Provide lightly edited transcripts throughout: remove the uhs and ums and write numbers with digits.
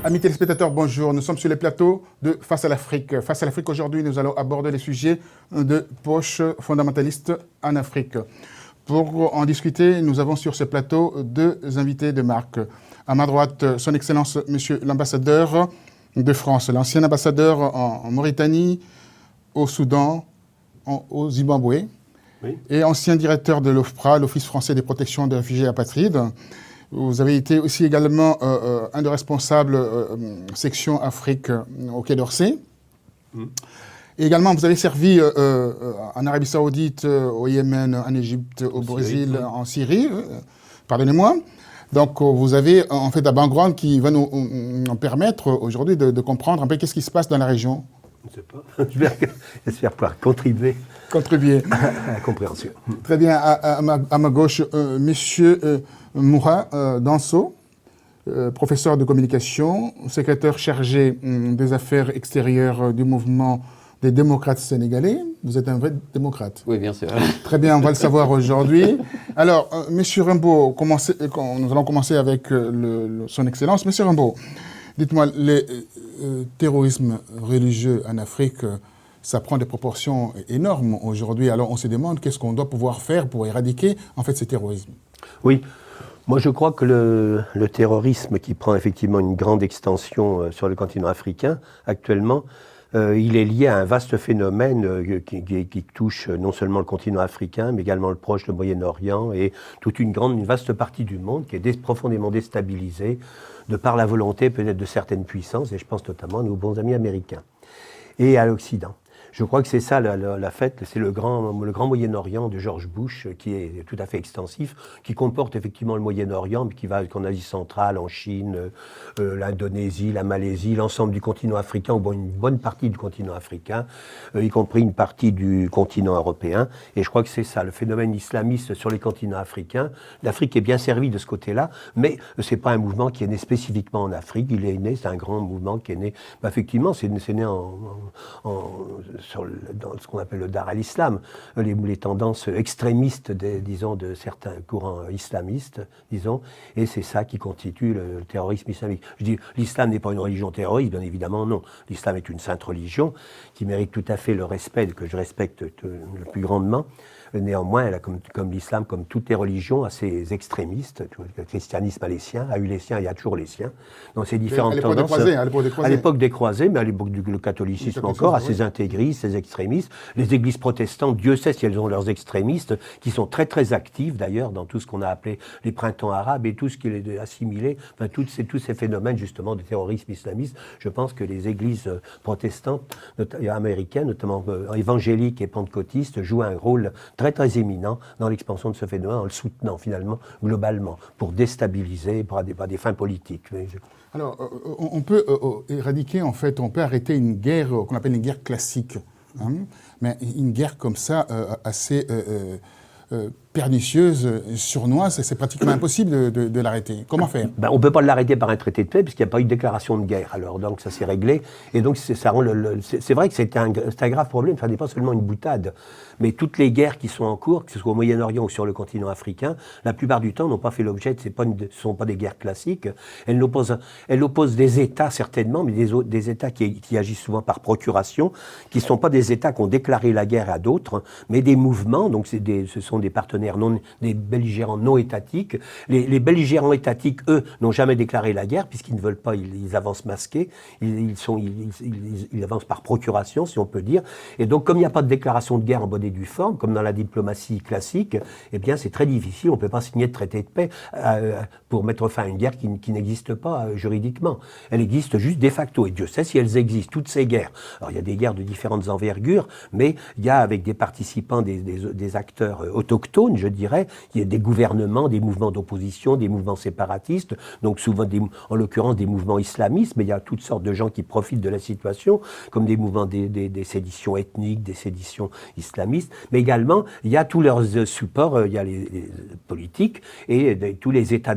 Amis téléspectateurs, bonjour. Nous sommes sur les plateaux de Face à l'Afrique. Face à l'Afrique, aujourd'hui, nous allons aborder les sujets de poche fondamentalistes en Afrique. Pour en discuter, nous avons sur ce plateau deux invités de marque. À ma droite, son Excellence, Monsieur l'ambassadeur de France, l'ancien ambassadeur en Mauritanie, au Soudan, au Zimbabwe, oui, et ancien directeur de l'OFPRA, l'Office français des protections des réfugiés et apatrides. Vous avez été aussi également un des responsables section Afrique au Quai d'Orsay. Et également, vous avez servi en Arabie Saoudite, au Yémen, en Égypte, au Brésil, en Syrie, pardonnez-moi. Donc, vous avez en fait un background qui va nous permettre aujourd'hui de comprendre un peu qu'est-ce qui se passe dans la région. Je ne sais pas. J'espère pouvoir contribuer à la compréhension. Très bien. À ma gauche, Monsieur Moura Danso, professeur de communication, secrétaire chargé des affaires extérieures du mouvement des démocrates sénégalais. Vous êtes un vrai démocrate. Oui, bien sûr. Très bien, on va le savoir aujourd'hui. Alors, Monsieur Rimbaud, nous allons commencer avec son Excellence. Monsieur Rimbaud, dites-moi, le terrorisme religieux en Afrique, ça prend des proportions énormes aujourd'hui. Alors, on se demande qu'est-ce qu'on doit pouvoir faire pour éradiquer, en fait, ce terrorisme. Oui. Moi, je crois que le terrorisme qui prend effectivement une grande extension sur le continent africain, actuellement, il est lié à un vaste phénomène qui touche non seulement le continent africain, mais également le Proche, le Moyen-Orient et toute une vaste partie du monde qui est profondément déstabilisée de par la volonté peut-être de certaines puissances, et je pense notamment à nos bons amis américains, et à l'Occident. Je crois que c'est ça la fête, c'est le grand Moyen-Orient de George Bush qui est tout à fait extensif, qui comporte effectivement le Moyen-Orient, mais qui va en Asie centrale, en Chine, l'Indonésie, la Malaisie, l'ensemble du continent africain, ou une bonne partie du continent africain, y compris une partie du continent européen. Et je crois que c'est ça, le phénomène islamiste sur les continents africains. L'Afrique est bien servie de ce côté-là, mais c'est pas un mouvement qui est né spécifiquement en Afrique. Il est né, c'est un grand mouvement qui est né, effectivement, c'est né dans ce qu'on appelle le Dar al-Islam, les tendances extrémistes, disons, de certains courants islamistes, disons, et c'est ça qui constitue le terrorisme islamique. Je dis, l'islam n'est pas une religion terroriste, bien évidemment non. L'islam est une sainte religion qui mérite tout à fait le respect, que je respecte le plus grandement. Néanmoins, elle a, comme l'islam, comme toutes les religions, a ses extrémistes. Le christianisme a les siens, a eu les siens, il y a toujours les siens. Donc ces différentes tendances. À l'époque des croisés, mais à l'époque du catholicisme encore, à ses intégristes, ses extrémistes. Les églises protestantes, Dieu sait si elles ont leurs extrémistes, qui sont très très actifs d'ailleurs dans tout ce qu'on a appelé les printemps arabes et tout ce qui est assimilé, enfin tous ces phénomènes justement de terrorisme islamiste. Je pense que les églises protestantes américaines, notamment évangéliques et pentecôtistes, jouent un rôle très très éminent dans l'expansion de ce phénomène, en le soutenant finalement globalement, pour déstabiliser par des fins politiques. Alors, on peut éradiquer, en fait, on peut arrêter une guerre qu'on appelle une guerre classique, hein, mais une guerre comme ça, assez pernicieuse, sournoise, c'est pratiquement impossible de l'arrêter. Comment faire ? On ne peut pas l'arrêter par un traité de paix, puisqu'il n'y a pas eu de déclaration de guerre. Alors, donc, ça s'est réglé. Et donc, ça rend c'est vrai que c'est un grave problème. Ça n'est pas seulement une boutade. Mais toutes les guerres qui sont en cours, que ce soit au Moyen-Orient ou sur le continent africain, la plupart du temps n'ont pas fait l'objet ce ne sont pas des guerres classiques. Elles opposent des États, certainement, mais des États qui agissent souvent par procuration, qui ne sont pas des États qui ont déclaré la guerre à d'autres, mais des mouvements. Donc, ce sont des partenaires des belligérants non étatiques. Les belligérants étatiques, eux, n'ont jamais déclaré la guerre, puisqu'ils ne veulent pas, ils avancent masqués, ils avancent par procuration, si on peut dire. Et donc, comme il n'y a pas de déclaration de guerre en bonne et due forme, comme dans la diplomatie classique, eh bien, c'est très difficile, on ne peut pas signer de traité de paix pour mettre fin à une guerre qui n'existe pas juridiquement. Elle existe juste de facto, et Dieu sait si elles existent, toutes ces guerres. Alors, il y a des guerres de différentes envergures, mais il y a avec des participants, des acteurs autochtones, je dirais, il y a des gouvernements, des mouvements d'opposition, des mouvements séparatistes, donc souvent, en l'occurrence, des mouvements islamistes, mais il y a toutes sortes de gens qui profitent de la situation, comme des mouvements des séditions ethniques, des séditions islamistes, mais également, il y a tous leurs supports, il y a les politiques, et tous les États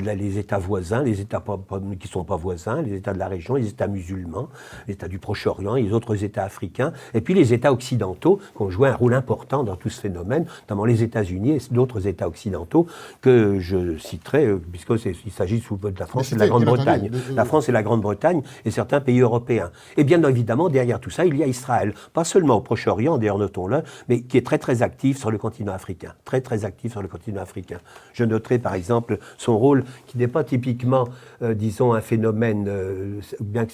voisins, les États qui ne sont pas voisins, les États de la région, les États musulmans, les États du Proche-Orient, les autres États africains, et puis les États occidentaux, qui ont joué un rôle important dans tout ce phénomène, notamment les États-Unis et d'autres États occidentaux que je citerai, puisqu'il s'agit sous de la France et de la Grande-Bretagne. La France et la Grande-Bretagne et certains pays européens. Et bien évidemment, derrière tout ça, il y a Israël. Pas seulement au Proche-Orient, d'ailleurs, notons-le, mais qui est très très actif sur le continent africain. Très très actif sur le continent africain. Je noterai par exemple son rôle, qui n'est pas typiquement, disons, un phénomène, bien que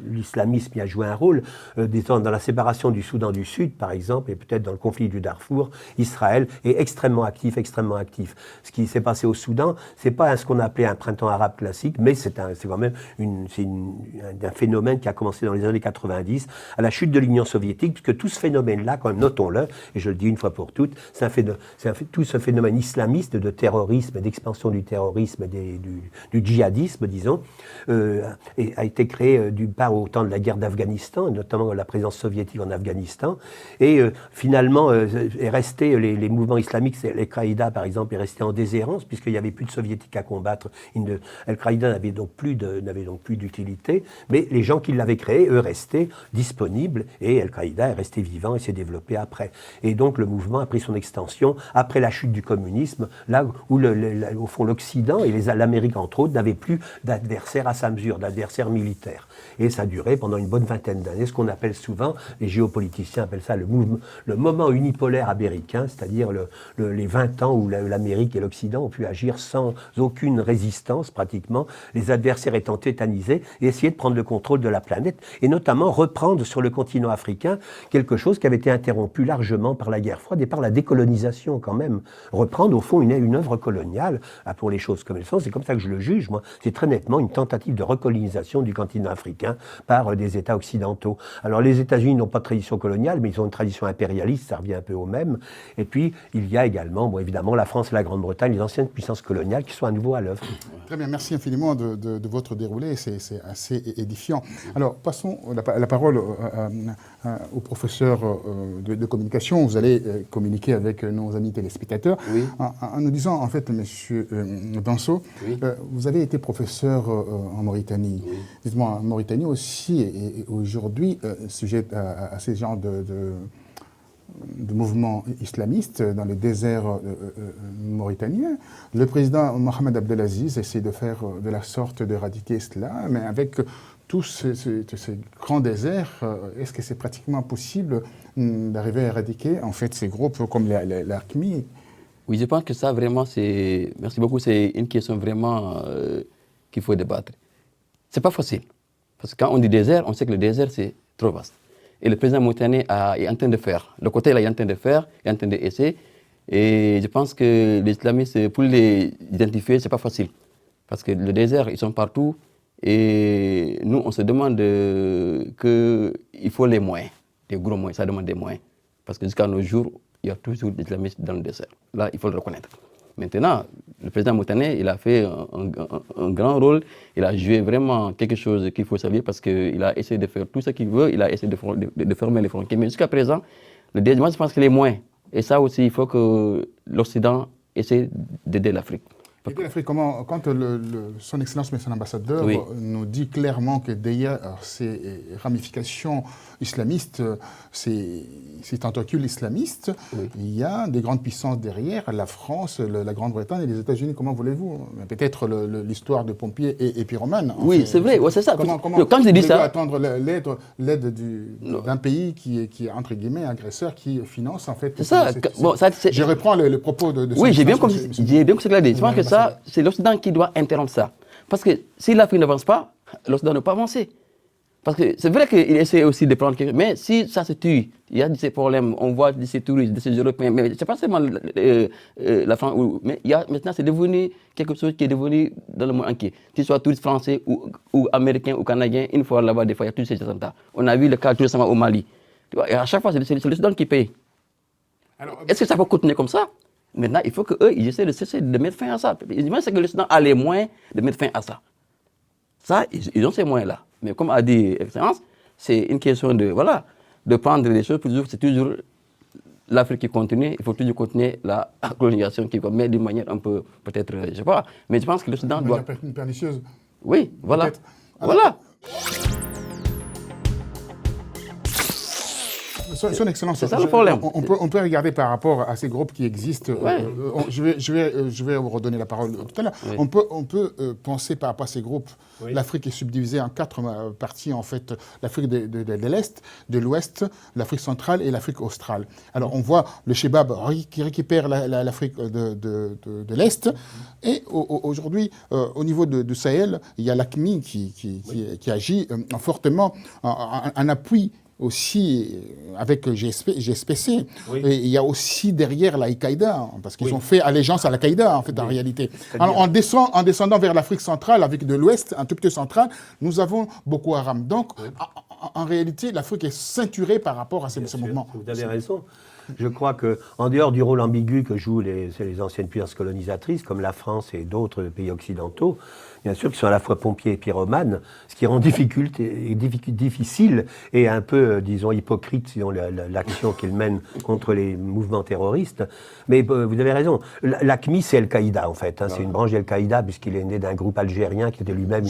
l'islamisme y a joué un rôle, disons, dans la séparation du Soudan du Sud, par exemple, et peut-être dans le conflit du Darfour, Israël est extrêmement actif, extrêmement actif. Ce qui s'est passé au Soudan, c'est pas ce qu'on a appelé un printemps arabe classique, mais c'est quand même un phénomène qui a commencé dans les années 90, à la chute de l'Union soviétique, puisque tout ce phénomène-là, quand même, notons-le, et je le dis une fois pour toutes, tout ce phénomène islamiste de terrorisme, d'expansion du terrorisme, du djihadisme, disons, a été créé d'une part au temps de la guerre d'Afghanistan, notamment la présence soviétique en Afghanistan, et finalement est resté, les mouvements islamiques, Al-Qaïda par exemple, est resté en déshérence, puisqu'il n'y avait plus de soviétiques à combattre. Al-Qaïda n'avait donc plus d'utilité, mais les gens qui l'avaient créé, eux, restaient disponibles, et Al-Qaïda est resté vivant et s'est développé après. Et donc le mouvement a pris son extension après la chute du communisme, là où au fond l'Occident et l'Amérique entre autres n'avaient plus d'adversaires à sa mesure, d'adversaires militaires. Et ça a duré pendant une bonne vingtaine d'années, ce qu'on appelle souvent, les géopoliticiens appellent ça le moment unipolaire américain, c'est-à-dire les 20 ans où l'Amérique et l'Occident ont pu agir sans aucune résistance pratiquement, les adversaires étant tétanisés, et essayer de prendre le contrôle de la planète, et notamment reprendre sur le continent africain quelque chose qui avait été interrompu largement par la guerre froide et par la décolonisation quand même. Reprendre au fond une œuvre coloniale, pour les choses comme elles sont, c'est comme ça que je le juge, moi, c'est très nettement une tentative de recolonisation du continent africain par des États occidentaux. Alors les États-Unis n'ont pas de tradition coloniale, mais ils ont une tradition impérialiste, ça revient un peu au même. Et puis il y a également, évidemment, la France et la Grande-Bretagne, les anciennes puissances coloniales qui sont à nouveau à l'œuvre. Très bien, merci infiniment de votre déroulé, c'est assez édifiant. Alors passons la parole au professeur de communication. Vous allez communiquer avec nos amis téléspectateurs. Oui. En nous disant, en fait, monsieur Danso, oui. Vous avez été professeur en Mauritanie. Oui. Dites-moi, en Mauritanie aussi est aujourd'hui sujet à ces genres de mouvements islamistes dans le désert mauritanien. Le président Mohamed Abdelaziz essaie de faire de la sorte d'éradiquer cela, mais avec tous ces grands déserts, est-ce que c'est pratiquement possible d'arriver à éradiquer en fait ces groupes comme l'AQMI? Oui, je pense que ça vraiment, merci beaucoup, c'est une question vraiment qu'il faut débattre. C'est pas facile, parce que quand on dit désert, on sait que le désert c'est trop vaste. Et le président mauritanien est en train de faire, le côté là il est en train de faire, il est en train d'essayer, et je pense que les islamistes, pour les identifier, c'est pas facile, parce que le désert, ils sont partout, et nous on se demande qu'il faut les moyens, des gros moyens, ça demande des moyens, parce que jusqu'à nos jours, il y a toujours des islamistes dans le désert. Là, il faut le reconnaître. Maintenant, le président mauritanien, il a fait un grand rôle. Il a joué vraiment quelque chose qu'il faut saluer parce qu'il a essayé de faire tout ce qu'il veut. Il a essayé de fermer les frontières. Mais jusqu'à présent, le désert, moi, je pense qu'il est moins. Et ça aussi, il faut que l'Occident essaie d'aider l'Afrique. Aider l'Afrique, comment, quand son Excellence, son ambassadeur, oui, nous dit clairement que derrière ces ramifications islamistes, ces tentacules islamistes, oui, il y a des grandes puissances derrière, la France, la Grande-Bretagne et les États-Unis, comment voulez-vous? Peut-être l'histoire de pompiers et pyromanes. Oui, c'est vrai, ouais, c'est ça. Comment quand je dis ça, attendre l'aide d'un pays qui est, entre guillemets, agresseur, qui finance, en fait... C'est ça. Je reprends le propos de oui, j'ai bien compris ce qu'il a dit. Je pense que ça, c'est l'Occident qui doit interrompre ça. Parce que si l'Afrique n'avance pas, l'Occident ne peut pas avancer. Parce que c'est vrai qu'il essaie aussi de prendre quelque chose, mais si ça se tue, il y a ces problèmes, on voit de ces touristes, de ces Européens, mais c'est pas seulement la France, mais maintenant c'est devenu quelque chose qui est devenu dans le monde entier. Qu'il soit touriste français ou américain ou canadien, une fois là-bas, des fois, il y a tous ces attentats. On a vu le cas tout récemment au Mali. Tu vois, et à chaque fois, c'est l'Occident qui paye. Est-ce que ça peut continuer comme ça? Maintenant, il faut qu'eux, ils essaient de mettre fin à ça. C'est que l'Occident a les moyens de mettre fin à ça. Ça, ils ont ces moyens-là. Mais comme a dit Excellence, c'est une question de prendre les choses. C'est toujours l'Afrique qui continue. Il faut toujours continuer la colonisation qui va, mais d'une manière un peu, peut-être, je ne sais pas. Mais je pense que l'Occident doit... Une pernicieuse. Oui, voilà. Voilà. Son Excellence, c'est ça le problème. On peut regarder par rapport à ces groupes qui existent. Ouais. Je vais vous redonner la parole tout à l'heure. Oui. On peut penser par rapport à ces groupes. Oui. L'Afrique est subdivisée en 4 parties, en fait. L'Afrique de l'Est, de l'Ouest, l'Afrique centrale et l'Afrique australe. Alors, on voit le Chebab qui récupère l'Afrique de l'Est. Et aujourd'hui, au niveau du Sahel, il y a l'AQMI qui agit fortement en appui aussi avec GSPC. Oui. Et il y a aussi derrière l'Al-Qaïda, parce qu'ils ont fait allégeance à l'Al-Qaïda, en fait, en réalité. Alors, en descendant vers l'Afrique centrale, avec de l'Ouest, un tout petit peu central, nous avons Boko Haram. Donc, en réalité, l'Afrique est ceinturée par rapport à ces mouvements. Vous avez raison. Je crois qu'en dehors du rôle ambigu que jouent les anciennes puissances colonisatrices, comme la France et d'autres pays occidentaux, bien sûr, qui sont à la fois pompiers et pyromanes, ce qui rend difficile et un peu, disons, hypocrite, sinon l'action qu'ils mènent contre les mouvements terroristes. Mais vous avez raison. L'AQMI, c'est Al-Qaïda, en fait. Hein, c'est une branche d'Al-Qaïda, puisqu'il est né d'un groupe algérien qui était lui-même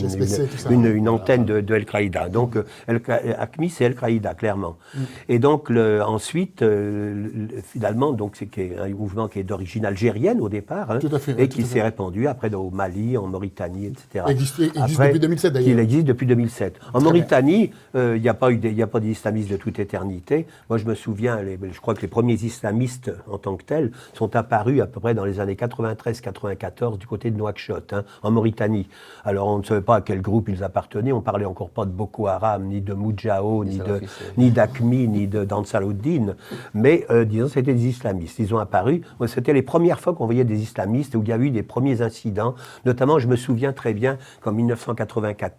une antenne de Al-Qaïda. Donc, AQMI, c'est Al-Qaïda, clairement. Et donc, ensuite, finalement, donc, c'est un mouvement qui est d'origine algérienne au départ, hein, et qui s'est répandu après au Mali, en Mauritanie, etc. Il existe depuis 2007 d'ailleurs. Il existe depuis 2007. En Mauritanie, il n'y a pas d'islamistes de toute éternité. Moi, je me souviens, je crois que les premiers islamistes en tant que tels sont apparus à peu près dans les années 93-94 du côté de Nouakchott, hein, en Mauritanie. Alors, on ne savait pas à quel groupe ils appartenaient. On parlait encore pas de Boko Haram, ni de Moudjao, ni d'AQMI, ni d'Ansaloudine. Mais, disons, c'était des islamistes. Ils ont apparu. C'était les premières fois qu'on voyait des islamistes où il y a eu des premiers incidents. Notamment, je me souviens très bien qu'en 1994,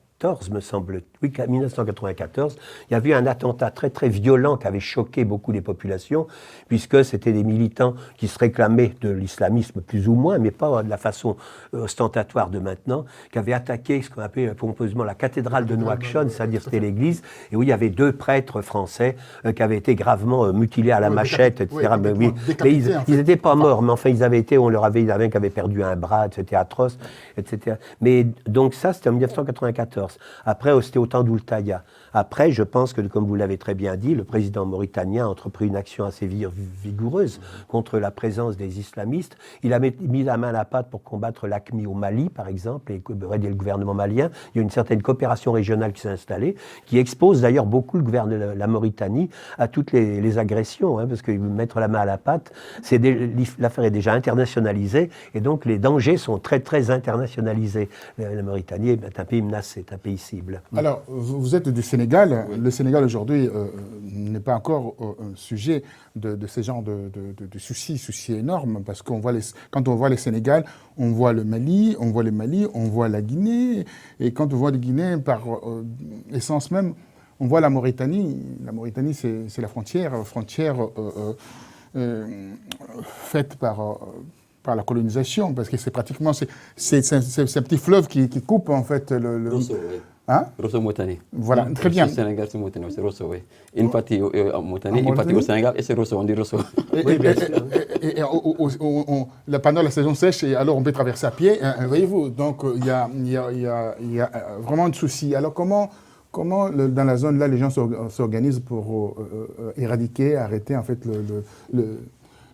me semble, oui, 1994, il y avait un attentat très très violent qui avait choqué beaucoup les populations, puisque c'était des militants qui se réclamaient de l'islamisme plus ou moins, mais pas de la façon ostentatoire de maintenant, qui avaient attaqué ce qu'on appelait pompeusement la cathédrale de Nouakchott, c'est-à-dire c'était l'église, et où il y avait 2 prêtres français qui avaient été gravement mutilés à la machette, etc. Mais ils n'étaient pas morts, mais enfin ils avaient été, il y en avait qui avait perdu un bras, c'était atroce, etc. Mais donc ça, c'était en 1994. Après, c'était au temps d'Oultaya. Après, je pense que, comme vous l'avez très bien dit, le président mauritanien a entrepris une action assez vigoureuse contre la présence des islamistes. Il a mis la main à la pâte pour combattre l'AQMI au Mali, par exemple, et aider le gouvernement malien. Il y a une certaine coopération régionale qui s'est installée, qui expose d'ailleurs beaucoup la Mauritanie à toutes les agressions, hein, parce que mettre la main à la pâte, l'affaire est déjà internationalisée, et donc les dangers sont très, très internationalisés. La Mauritanie est un pays menacé, c'est un pays cible. Alors, vous êtes du Sénégal. Oui. Le Sénégal, aujourd'hui, n'est pas encore un sujet de ces genres de soucis énormes, parce qu'on voit quand on voit le Sénégal, on voit le Mali, on voit la Guinée, et quand on voit la Guinée, par essence même, on voit la Mauritanie. La Mauritanie, c'est la frontière faite par la colonisation, parce que c'est pratiquement c'est un petit fleuve qui coupe en fait le Rosso, oui. Hein? Rosso Mauritanie. Voilà, très bien. Le Sénégal, c'est Mauritanie, c'est Rosso, oui. Une partie en Mauritanie, une partie au Sénégal, et c'est Rosso, on dit Rosso. Pendant la saison sèche, et alors on peut traverser à pied, hein, voyez-vous. Donc il y a vraiment un souci. Alors comment dans la zone là les gens s'organisent pour éradiquer, arrêter en fait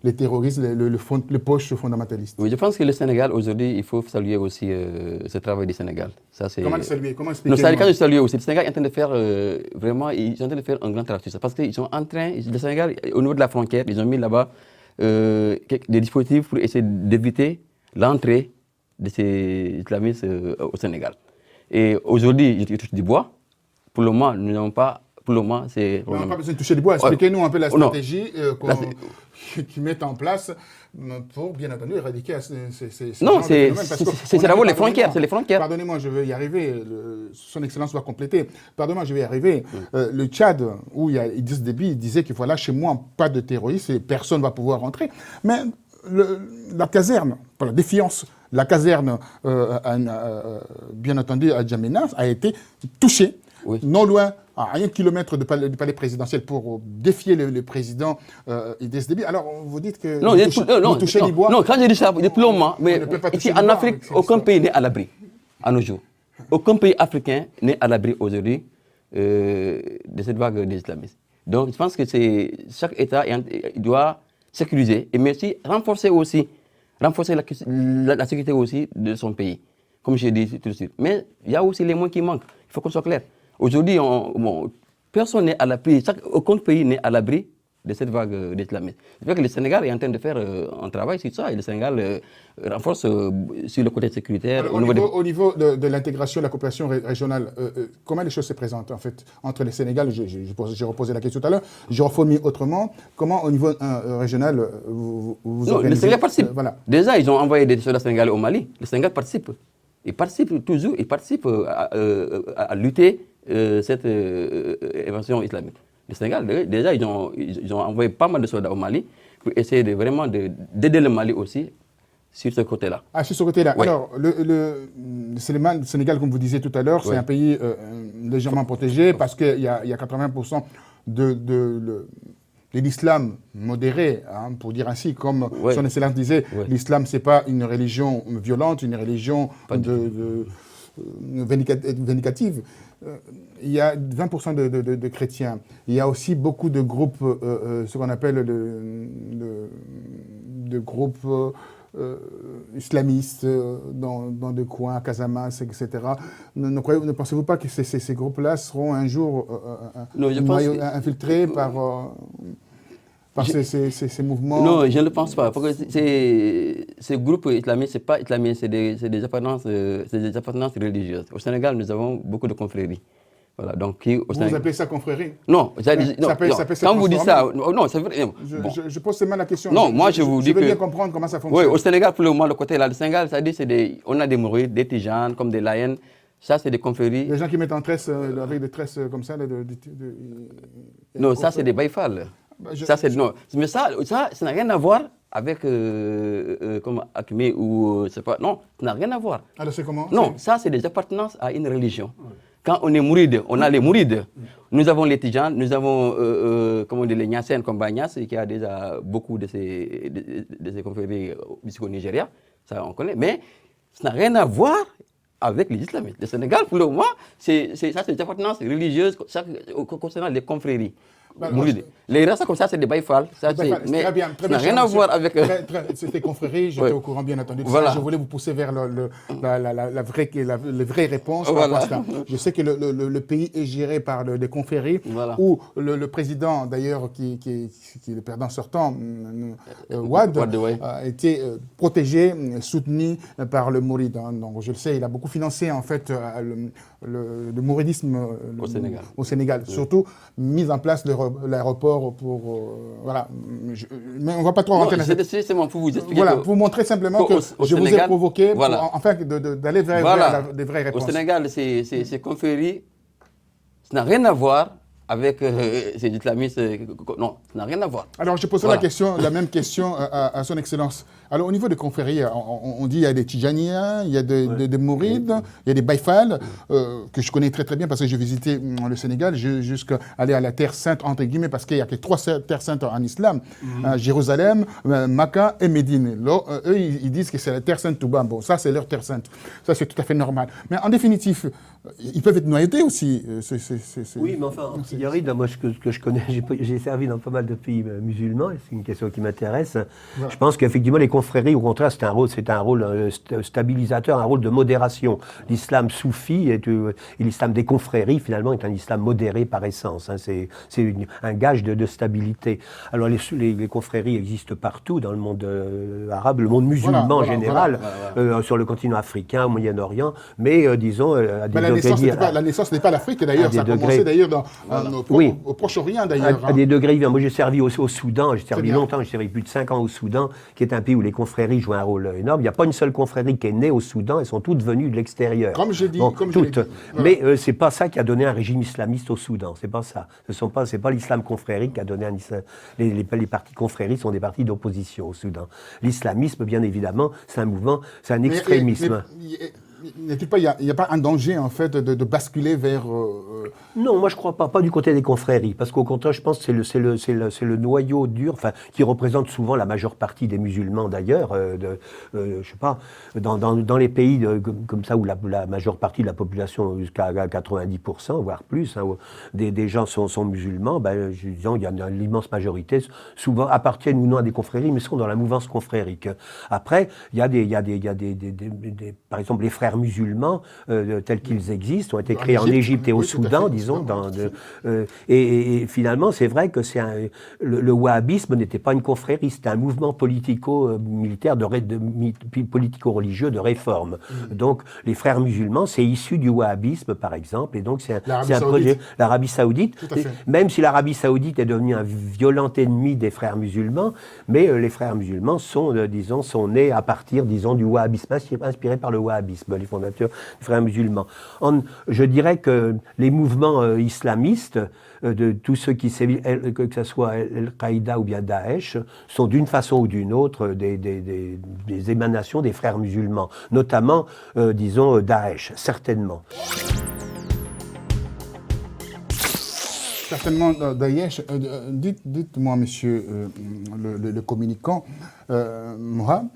les terroristes, les poches fondamentalistes? Oui, je pense que le Sénégal, aujourd'hui, il faut saluer aussi ce travail du Sénégal. Ça, comment le saluer? Comment expliquer? Le Sénégal, je salue aussi. Le Sénégal est en train de faire vraiment, ils sont en train de faire un grand travail sur ça. Parce qu'ils sont en train, le Sénégal, au niveau de la frontière, ils ont mis là-bas des dispositifs pour essayer d'éviter l'entrée de ces islamistes au Sénégal. Et aujourd'hui, je touche du bois. Pour le moment, nous n'avons pas. Pour le moment, c'est. On n'a pas besoin de toucher du bois. Expliquez-nous un peu la stratégie qu'ils mettent en place pour, bien entendu, éradiquer ces non, c'est d'abord les frontières. C'est les frontières. Pardonnez-moi, je vais y arriver. Son Excellence va compléter. Pardonnez-moi, je vais y arriver. Le Tchad, où il y a Idriss Déby, il disait qu'il voilà, chez moi, pas de terroristes et personne ne va pouvoir rentrer. Mais la caserne, pour la défiance, la caserne, bien entendu, à Djamena, a été touchée. Oui. Non loin, à 1 kilomètre du palais présidentiel, pour défier le président Idriss Déby. Alors, vous dites que vous touchez du bois? Non, quand je dis ça, depuis longtemps, mais ici en Afrique, aucun pays n'est à l'abri, à nos jours. Aucun pays africain n'est à l'abri aujourd'hui de cette vague d'islamistes. Donc, je pense que chaque État il doit sécuriser et mais aussi renforcer la sécurité aussi de son pays, comme j'ai dit tout de suite. Mais il y a aussi les moyens qui manquent. Il faut qu'on soit clair. Aujourd'hui, personne n'est à l'abri, aucun pays n'est à l'abri de cette vague d'islamisme. C'est vrai que le Sénégal est en train de faire un travail sur ça et le Sénégal renforce sur le côté sécuritaire. Alors, au niveau de l'intégration, de la coopération régionale, comment les choses se présentent en fait entre les Sénégal, j'ai reposé la question tout à l'heure, je reformule autrement, comment au niveau régional vous organisez? Le Sénégal participe. Voilà. Déjà, ils ont envoyé des soldats sénégalais au Mali. Le Sénégal participe. Il participe toujours, il participe à lutter cette invasion islamique. Le Sénégal, déjà, ils ont envoyé pas mal de soldats au Mali pour essayer d'aider le Mali aussi sur ce côté-là. Ah, sur ce côté-là. Oui. Alors, le Sénégal, comme vous disiez tout à l'heure, c'est un pays légèrement protégé parce qu'il y a 80% de l'islam modéré, hein, pour dire ainsi, comme son Excellence disait, l'islam, ce n'est pas une religion violente, une religion vindicative. Il y a 20% de chrétiens. Il y a aussi beaucoup de groupes, ce qu'on appelle de groupes islamistes dans des coins, à Casamance, etc. Ne pensez-vous pas que ces groupes-là seront un jour infiltrés par ces mouvements? Non, je ne le pense pas. Parce que ces groupes islamistes, ce n'est pas islamistes, c'est des appartenances religieuses. Au Sénégal, nous avons beaucoup de confréries. Voilà, donc, vous appelez ça confrérie? Non, quand vous dites ça, non, c'est vrai. Je pose seulement la question. Non, moi je vous dis que... Je veux bien comprendre comment ça fonctionne. Oui, au Sénégal, pour le moment, le côté là, le Sénégal, ça dit, on a des mourides, des tijanes, comme des laïens. Ça, c'est des confréries. Les gens qui mettent en tresse, avec des tresses comme ça. Non, ça, c'est des baïfals. Non. Mais ça n'a rien à voir avec comme Akmé ou c'est pas. Non, ça n'a rien à voir. Alors c'est comment? Non, ça c'est des appartenances à une religion. Quand on est mouride, on a les mourides. Nous avons les tijanes, nous avons comment on dit, les Nyassènes comme Banyas, qui a déjà beaucoup de ces confréries au Nigeria. Ça on connaît. Mais ça n'a rien à voir avec les islamistes. Le Sénégal, pour le moment, c'est des appartenances religieuses concernant les confréries. Les races comme ça, c'est des baïfals. Mais très bien, ça n'a rien à voir avec... C'était confrérie, j'étais au courant bien entendu de ça. Je voulais vous pousser vers la vraie réponse. Voilà. Je sais que le pays est géré par des confréries où le président, d'ailleurs, qui est le président sortant, Wade, a été protégé, soutenu par le Mouride. Hein. Donc, je le sais, il a beaucoup financé en fait le mouridisme au Sénégal. Surtout mise en place l'aéroport pour... voilà. Mais on ne va pas trop rentrer dans cette... C'est pour vous expliquer. Voilà, pour vous montrer simplement que je vous ai provoqué afin d'aller vers des vraies réponses. Au Sénégal, ces confréries, ça n'a rien à voir avec ces islamistes. Non, ça n'a rien à voir. Alors, je poserai la même question à son Excellence. Alors, au niveau des confréries, on dit qu'il y a des Tijaniens, il y a des Mourides, il y a des Baïfals, que je connais très très bien parce que j'ai visité le Sénégal, jusqu'à aller à la Terre Sainte, entre guillemets, parce qu'il n'y a que 3 Terres Saintes en islam, Jérusalem, Mecca et Médine. Là, eux, ils disent que c'est la Terre Sainte Touba. Bon, ça, c'est leur Terre Sainte. Ça, c'est tout à fait normal. Mais en définitive, ils peuvent être noyautés aussi. Oui, mais enfin, a priori, moi, ce que je connais, j'ai servi dans pas mal de pays musulmans, et c'est une question qui m'intéresse. Ouais. Je pense qu'effectivement, les confréries, au contraire, c'est un rôle stabilisateur, un rôle de modération. L'islam soufi et l'islam des confréries, finalement, est un islam modéré par essence. Hein. C'est un gage de stabilité. Alors, les confréries existent partout dans le monde arabe, le monde musulman en général, sur le continent africain, au Moyen-Orient, mais disons, à des la naissance n'est pas l'Afrique, d'ailleurs, ça a commencé d'ailleurs au Proche-Orient, d'ailleurs. À des degrés, moi j'ai servi au Soudan, j'ai servi longtemps, j'ai servi plus de 5 ans au Soudan, qui est un pays où les confréries jouent un rôle énorme. Il n'y a pas une seule confrérie qui est née au Soudan, elles sont toutes venues de l'extérieur. Comme j'ai dit. Toutes. Mais c'est pas ça qui a donné un régime islamiste au Soudan, c'est pas ça. C'est pas l'islam confrérique qui a donné un islam. Les partis confréries sont des partis d'opposition au Soudan. L'islamisme, bien évidemment, c'est un mouvement, c'est un extrémisme. Il n'y a pas un danger, en fait, de basculer vers... Non, moi je ne crois pas du côté des confréries, parce qu'au contraire, je pense que c'est le noyau dur, enfin, qui représente souvent la majeure partie des musulmans d'ailleurs, je sais pas, dans les pays comme ça où la majeure partie de la population, jusqu'à 90%, voire plus, hein, où des gens sont musulmans, ben, disons, il y a l'immense majorité, souvent appartiennent ou non à des confréries, mais sont dans la mouvance confrérique. Après, il y a par exemple, les frères musulmans, tels qu'ils existent, ont été créés en Égypte et au Soudan, disons. Et finalement, c'est vrai que le wahhabisme n'était pas une confrérie, c'était un mouvement politico-militaire, politico-religieux de réforme. Donc, les frères musulmans, c'est issu du wahhabisme, par exemple, et donc c'est un projet. L'Arabie Saoudite, même si l'Arabie Saoudite est devenue un violent ennemi des frères musulmans, mais les frères musulmans sont nés à partir, disons, du wahhabisme, inspirés par le wahhabisme, les fondateurs des frères musulmans. Je dirais que les mouvements islamistes, de tous ceux que ce soit Al-Qaïda ou bien Daesh, sont d'une façon ou d'une autre des émanations des frères musulmans, notamment, disons, Daesh, certainement. Certainement, Daesh. Dites-moi, monsieur le communicant, Mourad,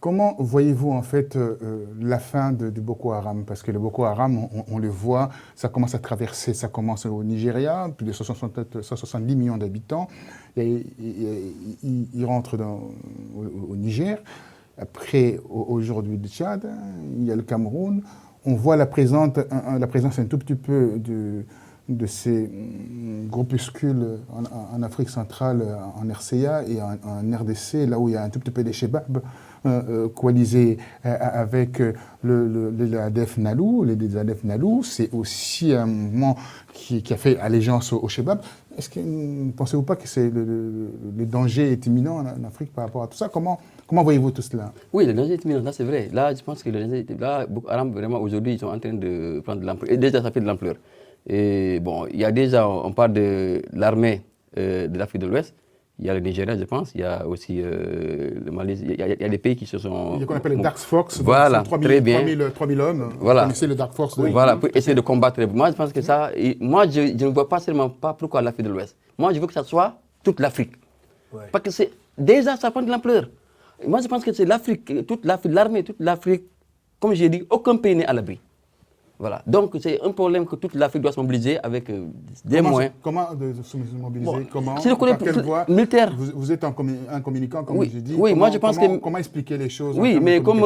comment voyez-vous en fait la fin du Boko Haram? Parce que le Boko Haram, on le voit, ça commence à traverser, ça commence au Nigeria, plus de 170 millions d'habitants, il rentre au Niger, après aujourd'hui du Tchad, il y a le Cameroun, on voit la présence un tout petit peu de ces groupuscules en Afrique centrale, en RCA et en RDC, là où il y a un tout petit peu des Chebab coalisés avec les ADF Nalou. Les ADF Nalou, c'est aussi un mouvement qui a fait allégeance au Chebab. Est-ce que ne pensez-vous pas que le danger est imminent en Afrique par rapport à tout ça? Comment voyez-vous tout cela? Oui, le danger est imminent, là c'est vrai. Là, je pense que Boko Haram, vraiment, aujourd'hui, ils sont en train de prendre de l'ampleur. Et déjà, ça fait de l'ampleur. Et bon, il y a déjà, on parle de l'armée de l'Afrique de l'Ouest, il y a le Nigeria, je pense, il y a aussi le Mali, il y a des pays qui se sont... Il y a qu'on appelle les Dark Force, voilà, 3000 hommes, voilà. Vous connaissez le Dark Force. Voilà, pour essayer de combattre. Moi, je pense que ça, moi, je ne vois pas seulement pas pourquoi l'Afrique de l'Ouest. Moi, je veux que ça soit toute l'Afrique. Ouais. Parce que déjà, ça prend de l'ampleur. Moi, je pense que c'est l'Afrique, toute l'Afrique, l'armée, toute l'Afrique, comme j'ai dit, aucun pays n'est à l'abri. Voilà. Donc, c'est un problème que toute l'Afrique doit se mobiliser avec des moyens. Comment se mobiliser? Bon, comment? C'est le côté militaire. Vous êtes un communicant, comme oui, j'ai dit. Oui, moi je pense que... Comment expliquer les choses? Oui, mais comme...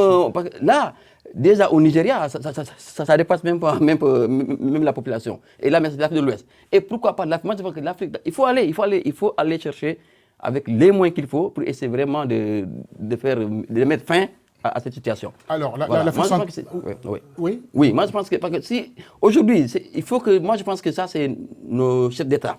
là, déjà au Nigeria, ça dépasse même la population. Et là, mais c'est l'Afrique de l'Ouest. Et pourquoi pas l'Afrique? Moi, je pense que l'Afrique... Il faut aller chercher avec les moyens qu'il faut pour essayer vraiment de mettre fin à cette situation. Alors, voilà. façon... Oui, moi je pense que... Parce que si, aujourd'hui, il faut que... Moi je pense que ça, c'est nos chefs d'État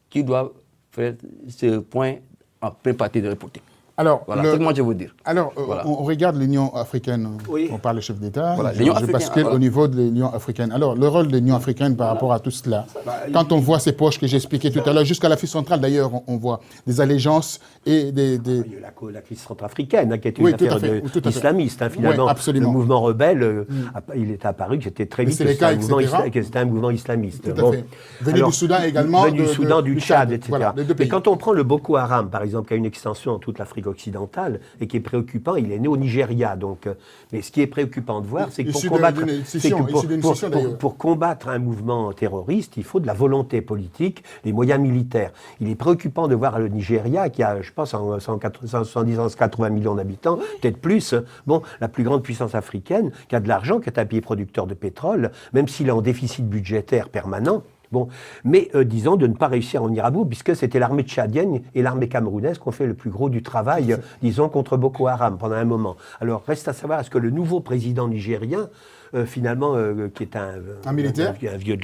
qui doivent faire ce point en pleine partie de la politique. Alors, voilà, c'est ce que moi je veux dire. Alors, voilà. On regarde l'Union africaine, on parle de chef d'État, voilà, je bascule au niveau de l'Union africaine. Alors, le rôle de l'Union africaine par rapport à tout cela, quand on voit ces poches que j'expliquais tout à l'heure, jusqu'à l'Afrique centrale d'ailleurs, on voit des allégeances et des... Il y a la crise centrafricaine, qui est une affaire d'islamiste, finalement. Oui, le mouvement rebelle, il est apparu que c'était très vite que c'était un mouvement islamiste. Tout à fait. Venu du Soudan également. Venu du Soudan, du Tchad, etc. Voilà, mais quand on prend le Boko Haram, par exemple, qui a une extension en toute l'Afrique occidentale et qui est préoccupant, il est né au Nigeria. Donc, mais ce qui est préoccupant de voir, c'est que pour combattre un mouvement terroriste, il faut de la volonté politique, des moyens militaires. Il est préoccupant de voir le Nigeria, qui a, je pense, 180 millions d'habitants, peut-être plus, la plus grande puissance africaine, qui a de l'argent, qui est un pays producteur de pétrole, même s'il est en déficit budgétaire permanent. Mais disons de ne pas réussir en venir à bout, puisque c'était l'armée tchadienne et l'armée camerounaise qui ont fait le plus gros du travail, disons, contre Boko Haram pendant un moment. Alors, reste à savoir, est-ce que le nouveau président nigérien finalement, qui est Un militaire. un vieux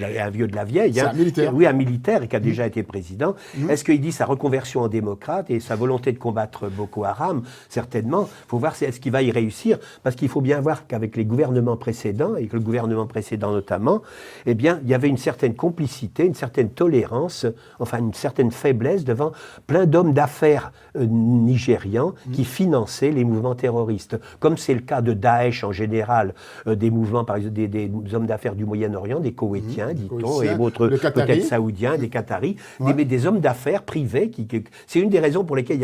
de la vieille. C'est un militaire. Oui, un militaire et qui a déjà été président. Est-ce qu'il dit sa reconversion en démocrate et sa volonté de combattre Boko Haram? Certainement. Il faut voir est-ce qu'il va y réussir, parce qu'il faut bien voir qu'avec les gouvernements précédents, et que le gouvernement précédent notamment, eh bien, il y avait une certaine complicité, une certaine tolérance, enfin une certaine faiblesse devant plein d'hommes d'affaires nigérians qui finançaient les mouvements terroristes. Comme c'est le cas de Daesh en général, des mouvements, par exemple, des hommes d'affaires du Moyen-Orient, des Koweïtiens, dit-on, et d'autres peut-être saoudiens, des Qataris, des hommes d'affaires privés. C'est une des raisons pour lesquelles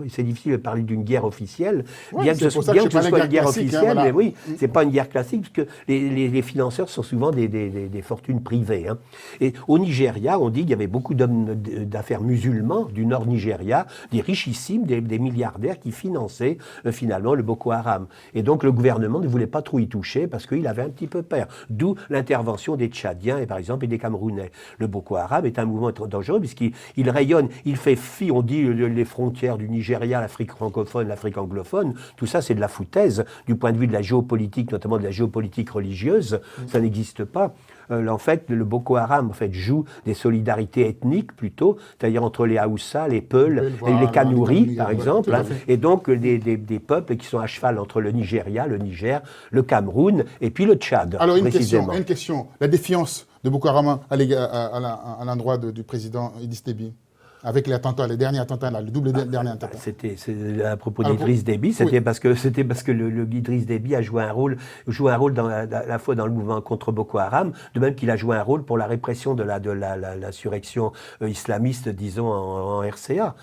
c'est difficile de parler d'une guerre officielle, bien que ce soit une guerre officielle, mais oui, c'est pas une guerre classique, parce que les financeurs sont souvent des fortunes privées. Hein. Et au Nigeria, on dit qu'il y avait beaucoup d'hommes d'affaires musulmans du nord Nigeria, des richissimes, des milliardaires qui finançaient finalement le Boko Haram. Et donc le gouvernement ne voulait pas trop y toucher parce qu'il avait un petit peu peur. D'où l'intervention des Tchadiens, par exemple, et des Camerounais. Le Boko Haram est un mouvement très dangereux puisqu'il rayonne, il fait fi, on dit les frontières du Nigeria, l'Afrique francophone, l'Afrique anglophone, tout ça c'est de la foutaise du point de vue de la géopolitique, notamment de la géopolitique religieuse, ça n'existe pas. En fait, le Boko Haram joue des solidarités ethniques plutôt, c'est-à-dire entre les Haoussa, les Peuls et les Kanouris, par exemple, et donc des peuples qui sont à cheval entre le Nigeria, le Niger, le Cameroun et puis le Tchad. Alors précisément. une question, la défiance de Boko Haram à l'endroit du président Idriss Déby, avec les derniers attentats, le double dernier attentat. C'était à propos d'Idriss Déby, c'était parce que le Idriss Déby a joué un rôle à la fois dans le mouvement contre Boko Haram, de même qu'il a joué un rôle pour la répression de l'insurrection islamiste, disons, en RCA.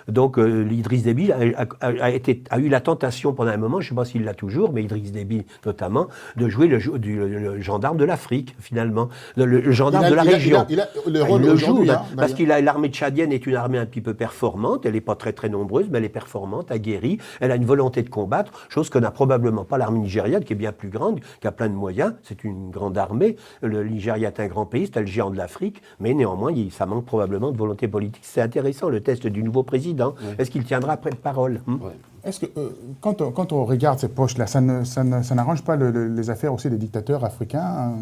Donc l'Idriss Déby a eu la tentation pendant un moment, je ne sais pas s'il l'a toujours, mais Idriss Déby notamment, de jouer le gendarme de l'Afrique, finalement, le gendarme de la région. Il a le rôle aujourd'hui, parce qu'il a l'armée tchadienne est une armée un petit peu performante, elle n'est pas très très nombreuse, mais elle est performante, aguerrie, elle a une volonté de combattre, chose que n'a probablement pas l'armée nigériane, qui est bien plus grande, qui a plein de moyens, c'est une grande armée, le Nigeria est un grand pays, c'est le géant de l'Afrique, mais néanmoins, ça manque probablement de volonté politique. C'est intéressant, le test du nouveau président. Est-ce qu'il tiendra après de parole? Est-ce que, quand on regarde ces poches-là, ça n'arrange pas les affaires aussi des dictateurs africains,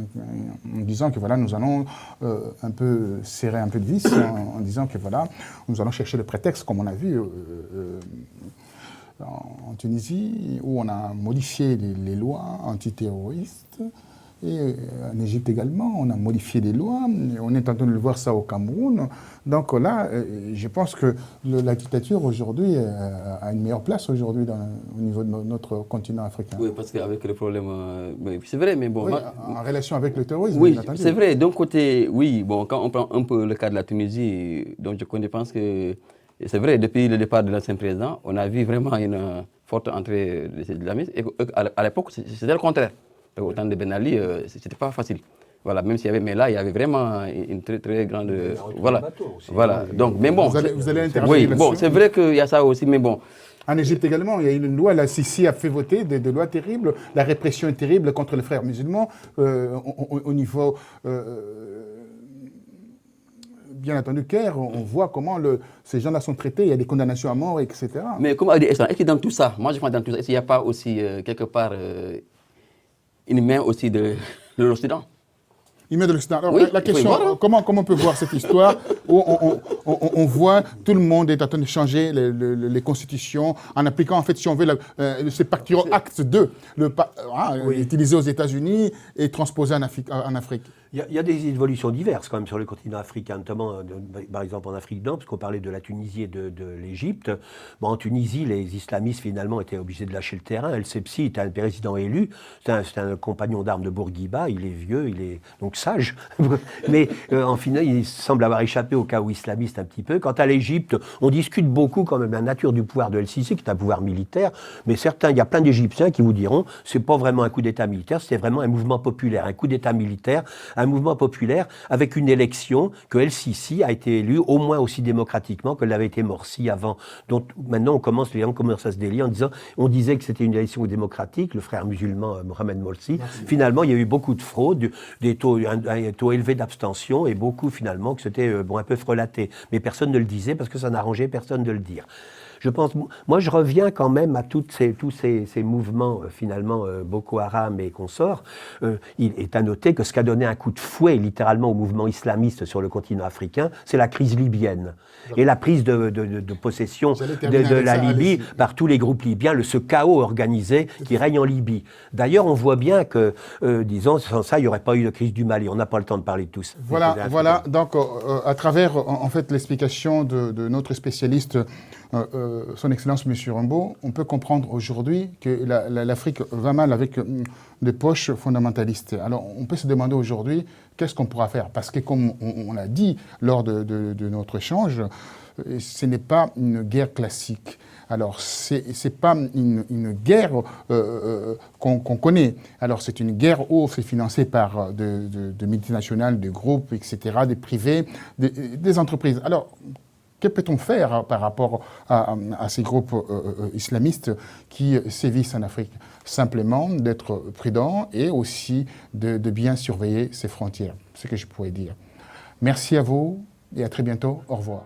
en disant que voilà, nous allons un peu serrer un peu de vis, en disant que voilà, nous allons chercher le prétexte, comme on a vu en Tunisie, où on a modifié les lois antiterroristes, et en Égypte également, on a modifié les lois, on est en train de le voir ça au Cameroun. Donc là, je pense que la dictature aujourd'hui a une meilleure place aujourd'hui au niveau de notre continent africain. Oui, parce qu'avec le problème, c'est vrai, mais bon... Oui, en relation avec le terrorisme, oui, c'est vrai. D'un côté, oui, bon, quand on prend un peu le cas de la Tunisie, donc je pense que c'est vrai, depuis le départ de l'ancien président, on a vu vraiment une forte entrée de l'islamisme, et à l'époque, c'était le contraire. Au temps de Ben Ali, c'était pas facile. Voilà, même s'il y avait, mais là, il y avait vraiment une très très grande, voilà. Donc, mais bon, vous allez intervenir oui, là-dessus. bon, c'est vrai qu'il y a ça aussi, mais bon. En Égypte également, il y a une loi, la Sisi a fait voter des lois terribles. La répression est terrible contre les frères musulmans au niveau. Bien entendu, Caire, on voit comment ces gens-là sont traités, il y a des condamnations à mort, etc. Mais comme a dit, est-ce que dans tout ça, moi je pense dans tout ça, est-ce qu'il n'y a pas aussi quelque part une main aussi de l'Occident? Une main de l'Occident. Alors, oui, la question, comment on peut voir cette histoire où on voit tout le monde est en train de changer les constitutions en appliquant, en fait, si on veut, c'est Pactual Act 2, utilisé aux États-Unis et transposé en Afrique. Il y a des évolutions diverses quand même sur le continent africain, notamment par exemple en Afrique du Nord, parce qu'on parlait de la Tunisie et de l'Égypte. Bon, en Tunisie, les islamistes finalement étaient obligés de lâcher le terrain. El Sepsi est un président élu, c'est un compagnon d'armes de Bourguiba, il est vieux, il est donc sage, mais en final, il semble avoir échappé au chaos islamiste un petit peu. Quant à l'Égypte, on discute beaucoup quand même de la nature du pouvoir de El Sisi, qui est un pouvoir militaire, mais il y a plein d'Égyptiens qui vous diront, c'est pas vraiment un coup d'État militaire, c'est vraiment un mouvement populaire, un coup d'État militaire, un mouvement populaire avec une élection que El Sisi a été élu au moins aussi démocratiquement que l'avait été Morsi avant. Donc maintenant les gens commencent à se délier en disant, on disait que c'était une élection démocratique, le frère musulman Mohamed Morsi. Finalement, il y a eu beaucoup de fraude, un taux élevé d'abstention et beaucoup finalement que c'était un peu frelaté. Mais personne ne le disait parce que ça n'arrangeait personne de le dire. Je pense, moi, je reviens quand même à tous ces mouvements, finalement, Boko Haram et consorts. Il est à noter que ce qui a donné un coup de fouet, littéralement, au mouvement islamiste sur le continent africain, c'est la crise libyenne. Et la prise de possession de la Libye par tous les groupes libyens, ce chaos organisé qui règne en Libye. D'ailleurs, on voit bien que, disons, sans ça, il n'y aurait pas eu de crise du Mali. On n'a pas le temps de parler de tous. Voilà. Donc, à travers, en fait, l'explication de notre spécialiste, Son Excellence M. Rumbo, on peut comprendre aujourd'hui que l'Afrique va mal avec des poches fondamentalistes. Alors, on peut se demander aujourd'hui, qu'est-ce qu'on pourra faire? Parce que, comme on l'a dit lors de notre échange, ce n'est pas une guerre classique. Alors, c'est pas une guerre qu'on connaît. Alors, c'est une guerre où c'est financé par de multinationales, des groupes, etc., des privés, des entreprises. Alors, que peut-on faire par rapport à ces groupes islamistes qui sévissent en Afrique? Simplement d'être prudent et aussi de bien surveiller ses frontières. C'est ce que je pourrais dire. Merci à vous et à très bientôt. Au revoir.